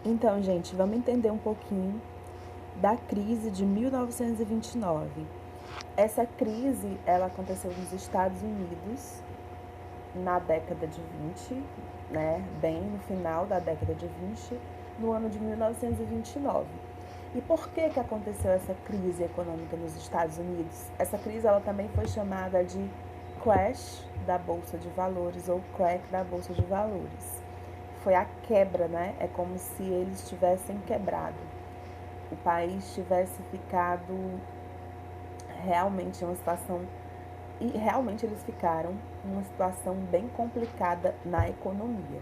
Então, gente, vamos entender um pouquinho da crise de 1929. Essa crise, ela aconteceu nos Estados Unidos na década de 20, né, bem no final da década de 20, no ano de 1929. E por que aconteceu essa crise econômica nos Estados Unidos? Essa crise ela também foi chamada de crash da Bolsa de Valores ou crack da Bolsa de Valores. Foi a quebra, né? É como se eles tivessem quebrado. O país tivesse ficado realmente em uma situação, e realmente eles ficaram em uma situação bem complicada na economia.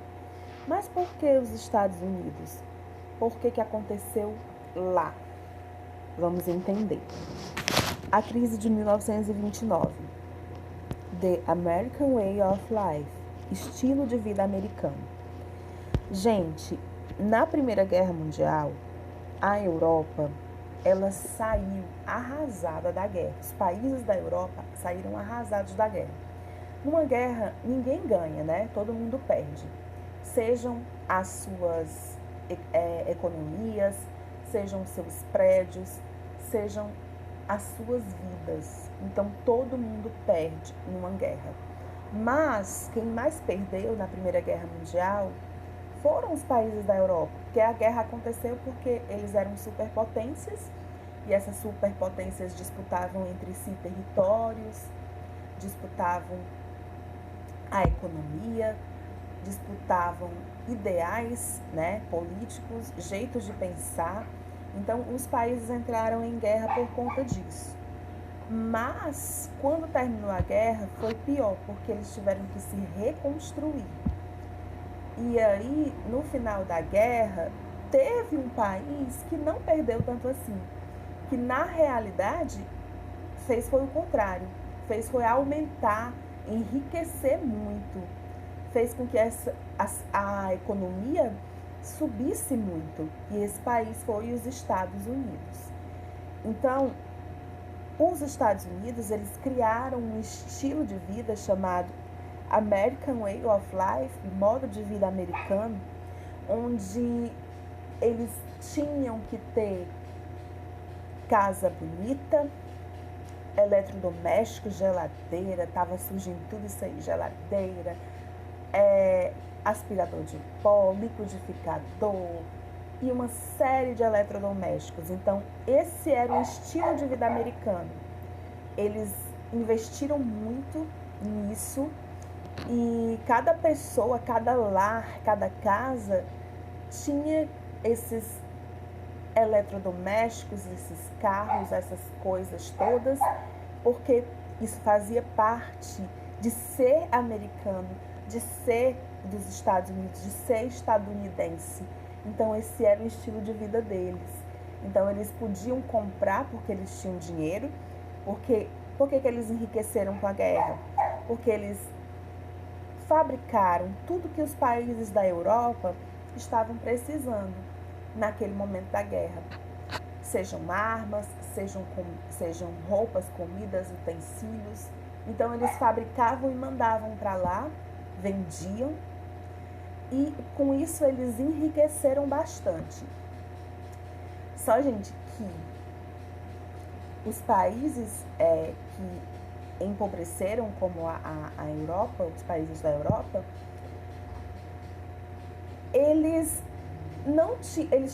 Mas por que os Estados Unidos? Por que aconteceu lá? Vamos entender. A crise de 1929. The American Way of Life. Estilo de vida americano. Gente, na Primeira Guerra Mundial, a Europa, ela saiu arrasada da guerra. Os países da Europa saíram arrasados da guerra. Numa guerra, ninguém ganha, né? Todo mundo perde. Sejam as suas economias, sejam seus prédios, sejam as suas vidas. Então, todo mundo perde numa guerra. Mas quem mais perdeu na Primeira Guerra Mundial foram os países da Europa, porque a guerra aconteceu porque eles eram superpotências e essas superpotências disputavam entre si territórios, disputavam a economia, disputavam ideais, né, políticos, jeitos de pensar. Então, os países entraram em guerra por conta disso. Mas, quando terminou a guerra, foi pior, porque eles tiveram que se reconstruir. E aí, no final da guerra, teve um país que não perdeu tanto assim, que na realidade foi o contrário, foi aumentar, enriquecer muito, fez com que a economia subisse muito, e esse país foi os Estados Unidos. Então, os Estados Unidos, eles criaram um estilo de vida chamado American Way of Life, modo de vida americano, onde eles tinham que ter casa bonita, eletrodomésticos, geladeira, tava surgindo tudo isso aí, geladeira, aspirador de pó, liquidificador e uma série de eletrodomésticos. Então, esse era o estilo de vida americano. Eles investiram muito nisso e cada pessoa, cada lar, cada casa tinha esses eletrodomésticos, esses carros, essas coisas todas, porque isso fazia parte de ser americano, de ser dos Estados Unidos, de ser estadunidense. Então esse era o estilo de vida deles. Então eles podiam comprar porque eles tinham dinheiro. Por que eles enriqueceram com a guerra? Porque eles fabricaram tudo que os países da Europa estavam precisando naquele momento da guerra. Sejam armas, sejam roupas, comidas, utensílios. Então eles fabricavam e mandavam para lá, vendiam, e com isso eles enriqueceram bastante. Só, gente, que os países que empobreceram, como a Europa, os países da Europa, eles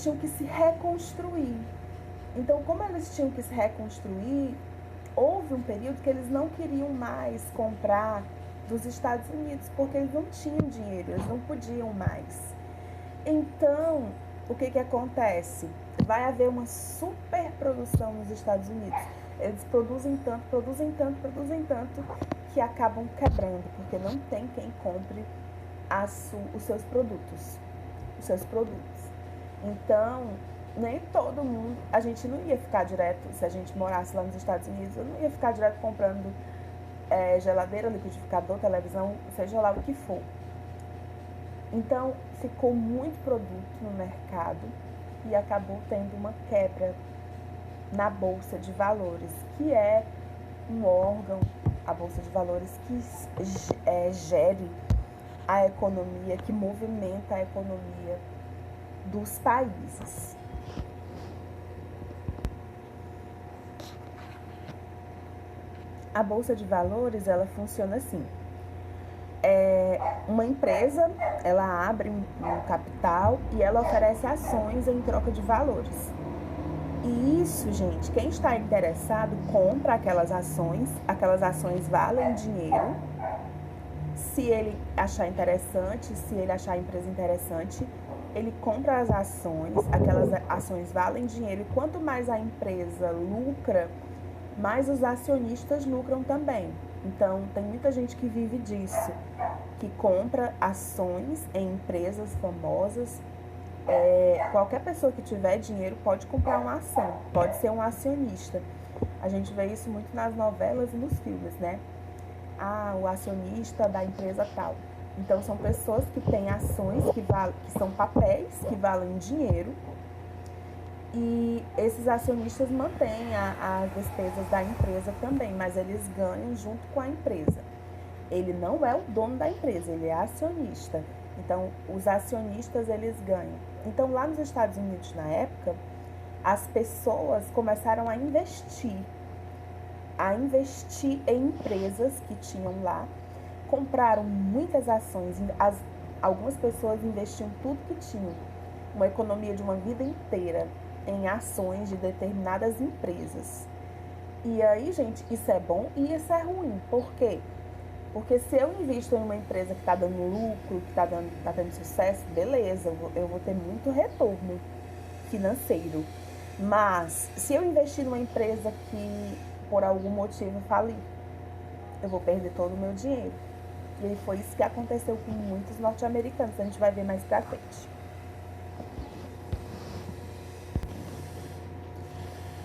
tinham que se reconstruir. Então, como eles tinham que se reconstruir, houve um período que eles não queriam mais comprar dos Estados Unidos, porque eles não tinham dinheiro, eles não podiam mais. Então, o que acontece? Vai haver uma superprodução nos Estados Unidos. Eles produzem tanto, que acabam quebrando, porque não tem quem compre os seus produtos. Então, nem todo mundo, a gente não ia ficar direto, se a gente morasse lá nos Estados Unidos, eu não ia ficar direto comprando geladeira, liquidificador, televisão, seja lá o que for. Então, ficou muito produto no mercado e acabou tendo uma quebra na Bolsa de Valores, que é um órgão, a Bolsa de Valores, que gere a economia, que movimenta a economia dos países. A Bolsa de Valores, ela funciona assim. Uma empresa, ela abre um capital e ela oferece ações em troca de valores. E isso, gente, quem está interessado compra aquelas ações valem dinheiro. Se ele achar interessante, se ele achar a empresa interessante, ele compra as ações, aquelas ações valem dinheiro, e quanto mais a empresa lucra, mais os acionistas lucram também. Então, tem muita gente que vive disso, que compra ações em empresas famosas. Qualquer pessoa que tiver dinheiro pode comprar uma ação, pode ser um acionista. A gente vê isso muito nas novelas e nos filmes, né? O acionista da empresa tal. Então, são pessoas que têm ações que são papéis que valem dinheiro, e esses acionistas mantêm as despesas da empresa também, mas eles ganham junto com a empresa. Ele não é o dono da empresa, ele é acionista. Então, os acionistas, eles ganham. Então, lá nos Estados Unidos, na época, as pessoas começaram a investir em empresas que tinham lá, compraram muitas ações, algumas pessoas investiam tudo que tinham, uma economia de uma vida inteira, em ações de determinadas empresas. E aí, gente, isso é bom e isso é ruim. Por quê? Porque se eu invisto em uma empresa que está dando lucro, que está tendo sucesso, beleza, eu vou ter muito retorno financeiro. Mas se eu investir numa empresa que por algum motivo falir, eu vou perder todo o meu dinheiro. E aí foi isso que aconteceu com muitos norte-americanos. A gente vai ver mais pra frente.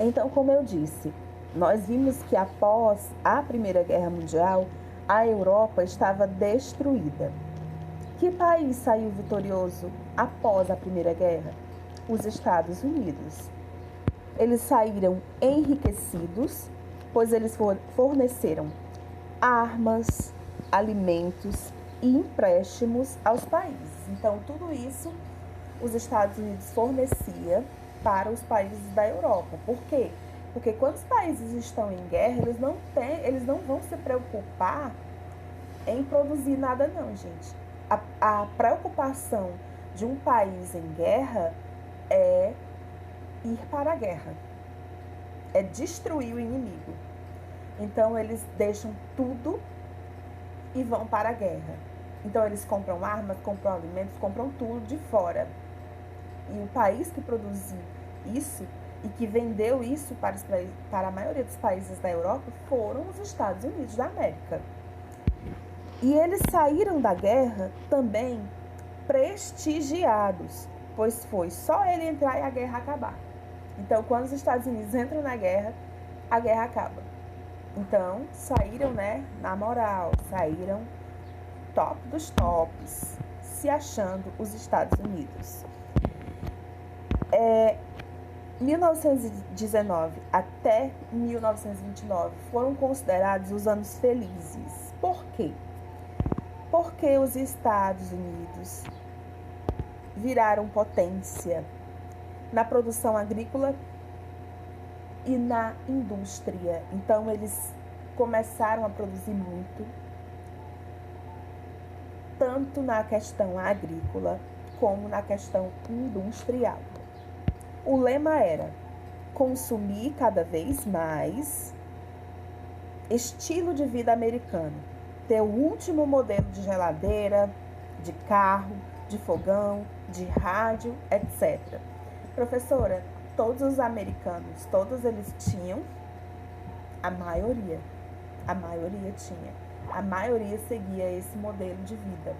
Então, como eu disse, nós vimos que após a Primeira Guerra Mundial, a Europa estava destruída. Que país saiu vitorioso após a Primeira Guerra? Os Estados Unidos. Eles saíram enriquecidos, pois eles forneceram armas, alimentos e empréstimos aos países. Então, tudo isso os Estados Unidos fornecia para os países da Europa. Por quê? Porque quando os países estão em guerra, eles não vão se preocupar em produzir nada não, gente. A preocupação de um país em guerra é ir para a guerra, é destruir o inimigo. Então eles deixam tudo e vão para a guerra. Então eles compram armas, compram alimentos, compram tudo de fora. E o país que produziu isso e que vendeu isso para a maioria dos países da Europa foram os Estados Unidos da América. E eles saíram da guerra também prestigiados, pois foi só ele entrar e a guerra acabar. Então, quando os Estados Unidos entram na guerra, a guerra acaba. Então, saíram, né, na moral, saíram top dos tops, se achando os Estados Unidos. 1919 até 1929 foram considerados os anos felizes. Por quê? Porque os Estados Unidos viraram potência na produção agrícola e na indústria. Então, eles começaram a produzir muito, tanto na questão agrícola como na questão industrial. O lema era consumir cada vez mais, estilo de vida americano, ter o último modelo de geladeira, de carro, de fogão, de rádio, etc. Professora, todos os americanos, todos eles tinham, a maioria tinha, a maioria seguia esse modelo de vida.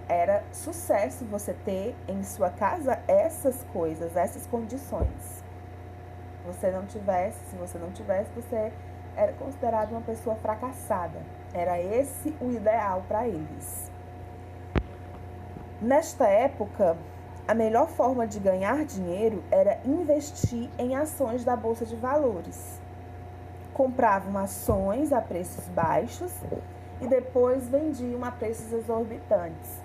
Era sucesso você ter em sua casa essas coisas, essas condições. Se você não tivesse, você era considerado uma pessoa fracassada. Era esse o ideal para eles. Nesta época, a melhor forma de ganhar dinheiro era investir em ações da Bolsa de Valores. Compravam ações a preços baixos e depois vendiam a preços exorbitantes.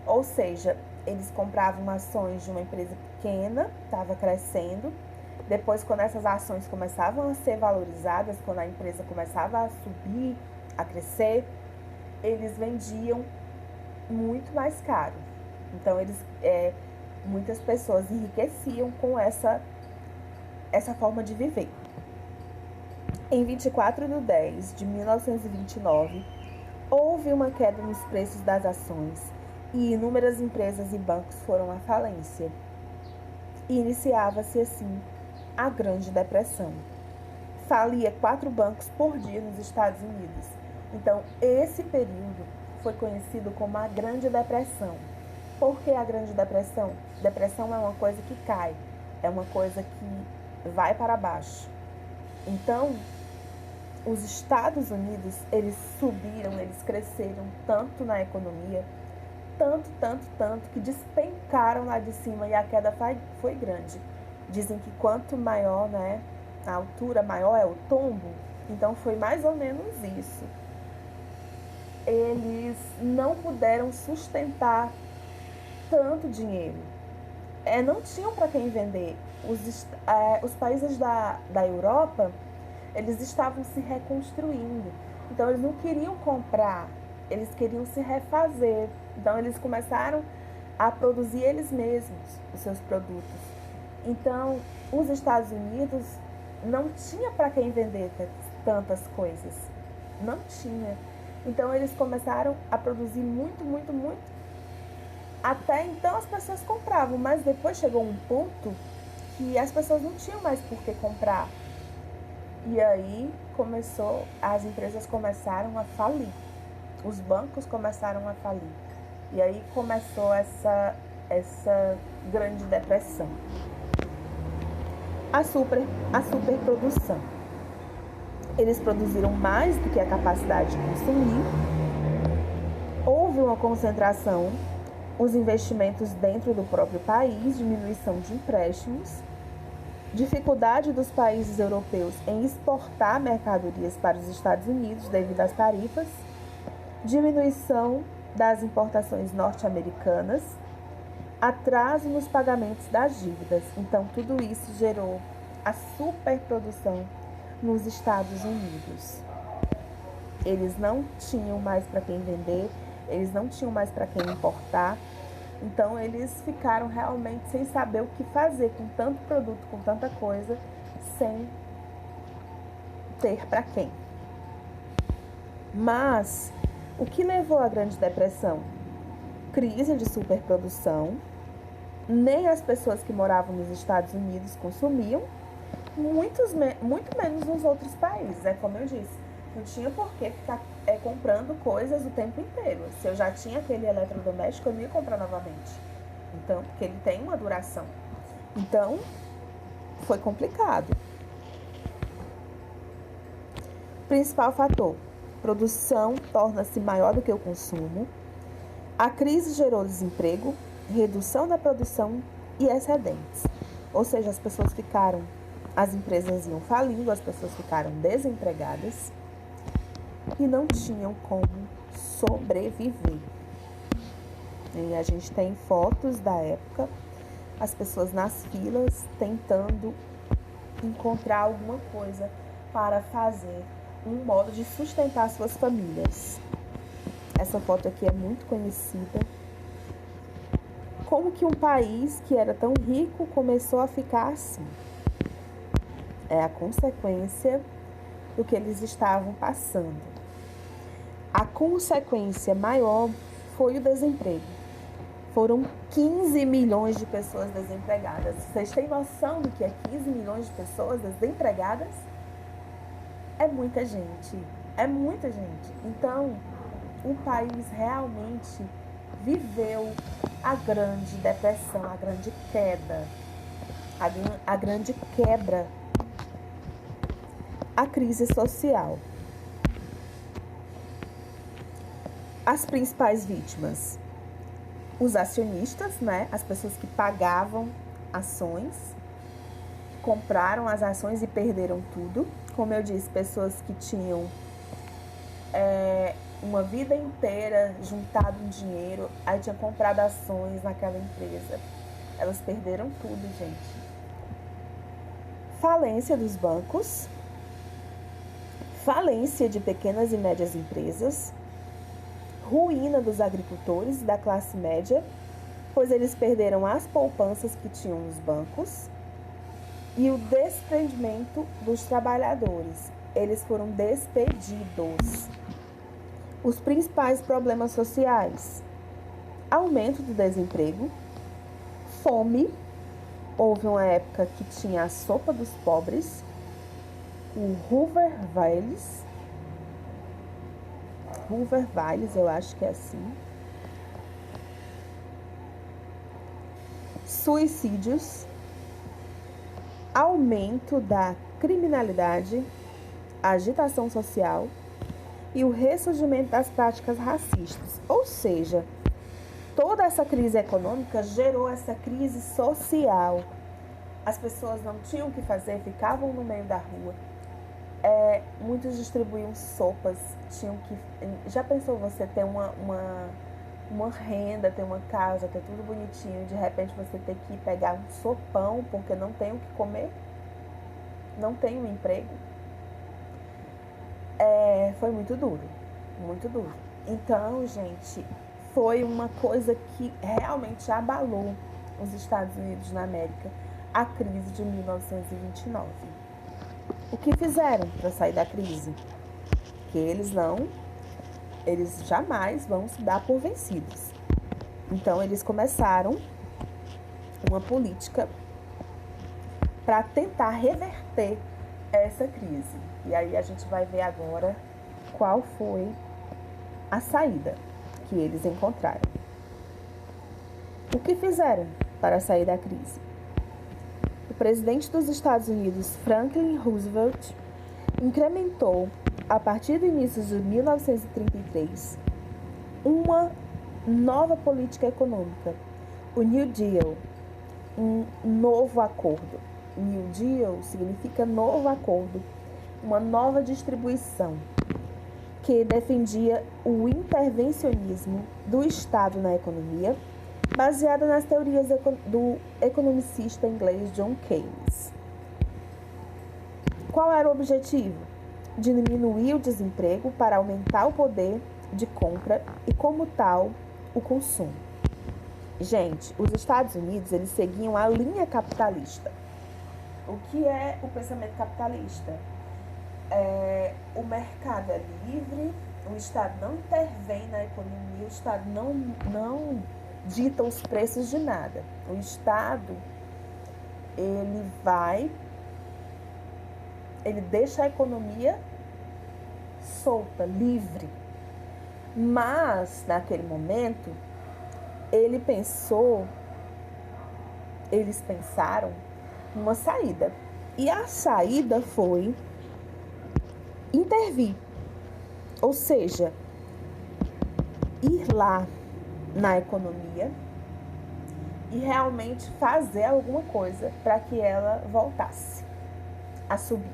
Ou seja, eles compravam ações de uma empresa pequena, estava crescendo. Depois, quando essas ações começavam a ser valorizadas, quando a empresa começava a subir, a crescer, eles vendiam muito mais caro. Então, muitas pessoas enriqueciam com essa forma de viver. Em 24/10/1929, houve uma queda nos preços das ações e inúmeras empresas e bancos foram à falência. E iniciava-se assim a Grande Depressão. Falia 4 bancos por dia nos Estados Unidos. Então, esse período foi conhecido como a Grande Depressão. Por que a Grande Depressão? Depressão é uma coisa que cai, é uma coisa que vai para baixo. Então, os Estados Unidos, eles subiram, eles cresceram tanto na economia, tanto, que despencaram lá de cima e a queda foi grande. Dizem que quanto maior, né, a altura, maior é o tombo. Então, foi mais ou menos isso. Eles não puderam sustentar tanto dinheiro. Não tinham para quem vender. Os países da Europa, eles estavam se reconstruindo. Então, eles não queriam comprar, eles queriam se refazer. Então, eles começaram a produzir eles mesmos os seus produtos. Então, os Estados Unidos não tinha para quem vender tantas coisas. Não tinha. Então, eles começaram a produzir muito. Até então, as pessoas compravam, mas depois chegou um ponto que as pessoas não tinham mais por que comprar. E aí, as empresas começaram a falir. Os bancos começaram a falir. E aí começou essa Grande Depressão. A superprodução. Eles produziram mais do que a capacidade de consumir. Houve uma concentração, os investimentos dentro do próprio país, diminuição de empréstimos, dificuldade dos países europeus em exportar mercadorias para os Estados Unidos devido às tarifas, diminuição das importações norte-americanas, atraso nos pagamentos das dívidas. Então, tudo isso gerou a superprodução nos Estados Unidos. Eles não tinham mais para quem vender, eles não tinham mais para quem importar. Então, eles ficaram realmente sem saber o que fazer com tanto produto, com tanta coisa, sem ter para quem. Mas, o que levou à Grande Depressão? Crise de superprodução. Nem as pessoas que moravam nos Estados Unidos consumiam, muito menos nos outros países. Como eu disse, não tinha por que ficar comprando coisas o tempo inteiro. Se eu já tinha aquele eletrodoméstico, eu não ia comprar novamente. Então, porque ele tem uma duração. Então, foi complicado. Principal fator: produção torna-se maior do que o consumo. A crise gerou desemprego, redução da produção e excedentes. Ou seja, as empresas iam falindo, as pessoas ficaram desempregadas e não tinham como sobreviver. E a gente tem fotos da época, as pessoas nas filas tentando encontrar alguma coisa para fazer, um modo de sustentar suas famílias. Essa foto aqui é muito conhecida. Como que um país que era tão rico começou a ficar assim? É a consequência do que eles estavam passando. A consequência maior foi o desemprego. Foram 15 milhões de pessoas desempregadas. Vocês têm noção do que é 15 milhões de pessoas desempregadas? É muita gente. É muita gente. Então, o país realmente viveu a Grande Depressão, a grande queda, a grande quebra, a crise social. As principais vítimas: os acionistas, né? As pessoas que pagavam ações, compraram as ações e perderam tudo. Como eu disse, pessoas que tinham uma vida inteira juntado um dinheiro, aí tinha comprado ações naquela empresa. Elas perderam tudo, gente. Falência dos bancos, falência de pequenas e médias empresas, ruína dos agricultores e da classe média, pois eles perderam as poupanças que tinham nos bancos, e o desprendimento dos trabalhadores. Eles foram despedidos. Os principais problemas sociais: aumento do desemprego, fome. Houve uma época que tinha a sopa dos pobres, o Hoovervilles, eu acho que é assim. Suicídios, aumento da criminalidade, agitação social e o ressurgimento das práticas racistas. Ou seja, toda essa crise econômica gerou essa crise social. As pessoas não tinham o que fazer, ficavam no meio da rua. Muitos distribuíam sopas, tinham que... Já pensou você ter uma renda, ter uma casa, ter tudo bonitinho, e de repente você ter que pegar um sopão porque não tem o que comer? Não tem um emprego? Foi muito duro, muito duro. Então, gente, foi uma coisa que realmente abalou os Estados Unidos na América, a crise de 1929. O que fizeram para sair da crise? Que eles jamais vão se dar por vencidos. Então, eles começaram uma política para tentar reverter essa crise. E aí a gente vai ver agora qual foi a saída que eles encontraram. O que fizeram para sair da crise? O presidente dos Estados Unidos, Franklin Roosevelt, incrementou, a partir do início de 1933, uma nova política econômica, o New Deal, um novo acordo. New Deal significa novo acordo, uma nova distribuição, que defendia o intervencionismo do Estado na economia, baseada nas teorias do economicista inglês John Keynes. Qual era o objetivo? Diminuir o desemprego para aumentar o poder de compra e, como tal, o consumo. Gente, os Estados Unidos, eles seguiam a linha capitalista. O que é o pensamento capitalista? O mercado é livre, o Estado não intervém na economia, o Estado não dita os preços de nada. O Estado, ele deixa a economia solta, livre. Mas, naquele momento, eles pensaram numa saída. E a saída foi intervir, ou seja, ir lá na economia e realmente fazer alguma coisa para que ela voltasse a subir.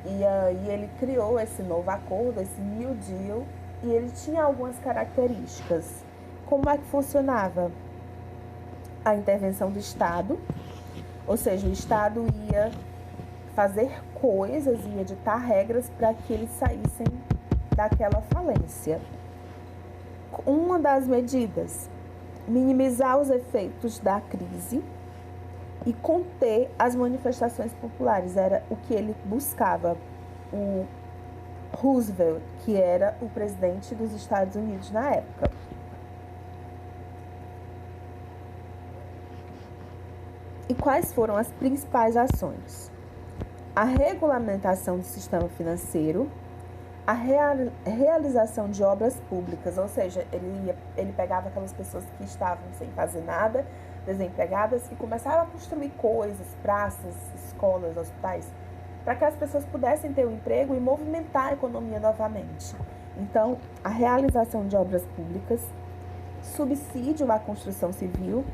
E aí ele criou esse novo acordo, esse New Deal, e ele tinha algumas características. Como é que funcionava? A intervenção do Estado, ou seja, o Estado ia fazer coisas, ia editar regras para que eles saíssem daquela falência. Uma das medidas, minimizar os efeitos da crise e conter as manifestações populares, era o que ele buscava. O Roosevelt, que era o presidente dos Estados Unidos na época. E quais foram as principais ações? A regulamentação do sistema financeiro, a realização de obras públicas, ou seja, ele pegava aquelas pessoas que estavam sem fazer nada, desempregadas, e começava a construir coisas, praças, escolas, hospitais, para que as pessoas pudessem ter um emprego e movimentar a economia novamente. Então, a realização de obras públicas, subsídio à construção civil,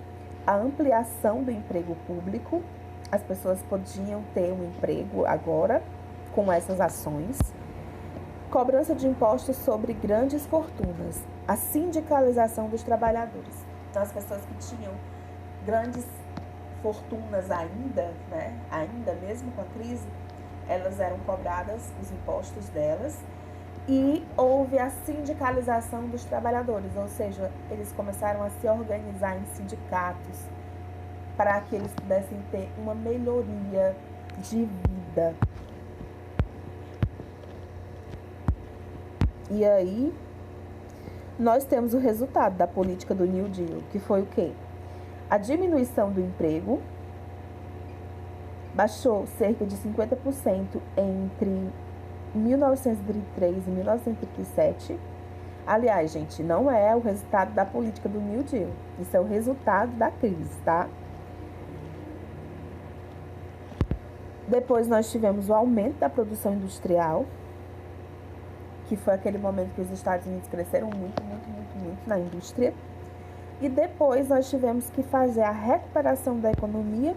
a ampliação do emprego público, as pessoas podiam ter um emprego agora com essas ações, Cobrança de impostos sobre grandes fortunas. A sindicalização dos trabalhadores. Então, as pessoas que tinham grandes fortunas ainda, né, ainda mesmo com a crise, elas eram cobradas, os impostos delas, e houve a sindicalização dos trabalhadores, ou seja, eles começaram a se organizar em sindicatos para que eles pudessem ter uma melhoria de vida. E aí, nós temos o resultado da política do New Deal, que foi o quê? A diminuição do emprego baixou cerca de 50% entre 1933 e 1937. Aliás, gente, não é o resultado da política do New Deal. Isso é o resultado da crise, tá? Depois nós tivemos o aumento da produção industrial, que foi aquele momento que os Estados Unidos cresceram muito na indústria. E depois nós tivemos que fazer a recuperação da economia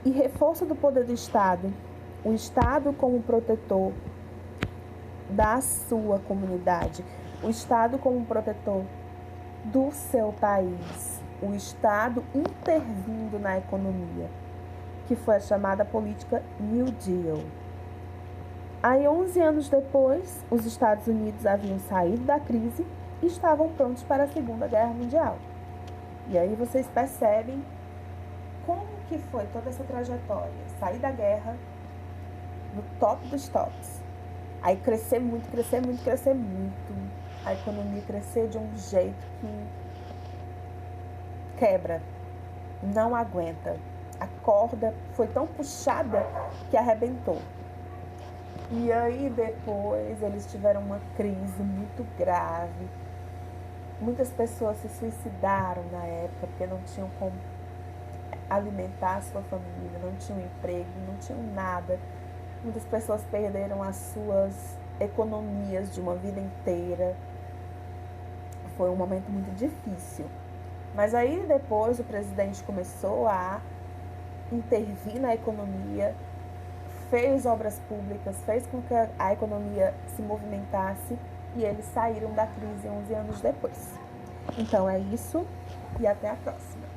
e reforço do poder do Estado. O Estado como protetor da sua comunidade, o Estado como protetor do seu país, o Estado intervindo na economia, que foi a chamada política New Deal. Aí, 11 anos depois, os Estados Unidos haviam saído da crise e estavam prontos para a Segunda Guerra Mundial. E aí vocês percebem como que foi toda essa trajetória. Sair da guerra no top dos tops. Aí crescer muito. A economia crescer de um jeito que quebra, não aguenta. A corda foi tão puxada que arrebentou. E aí depois eles tiveram uma crise muito grave. Muitas pessoas se suicidaram na época porque não tinham como alimentar a sua família, não tinham emprego, não tinham nada. Muitas pessoas perderam as suas economias de uma vida inteira. Foi um momento muito difícil. Mas aí depois o presidente começou a intervir na economia, fez obras públicas, fez com que a economia se movimentasse e eles saíram da crise 11 anos depois. Então é isso e até a próxima.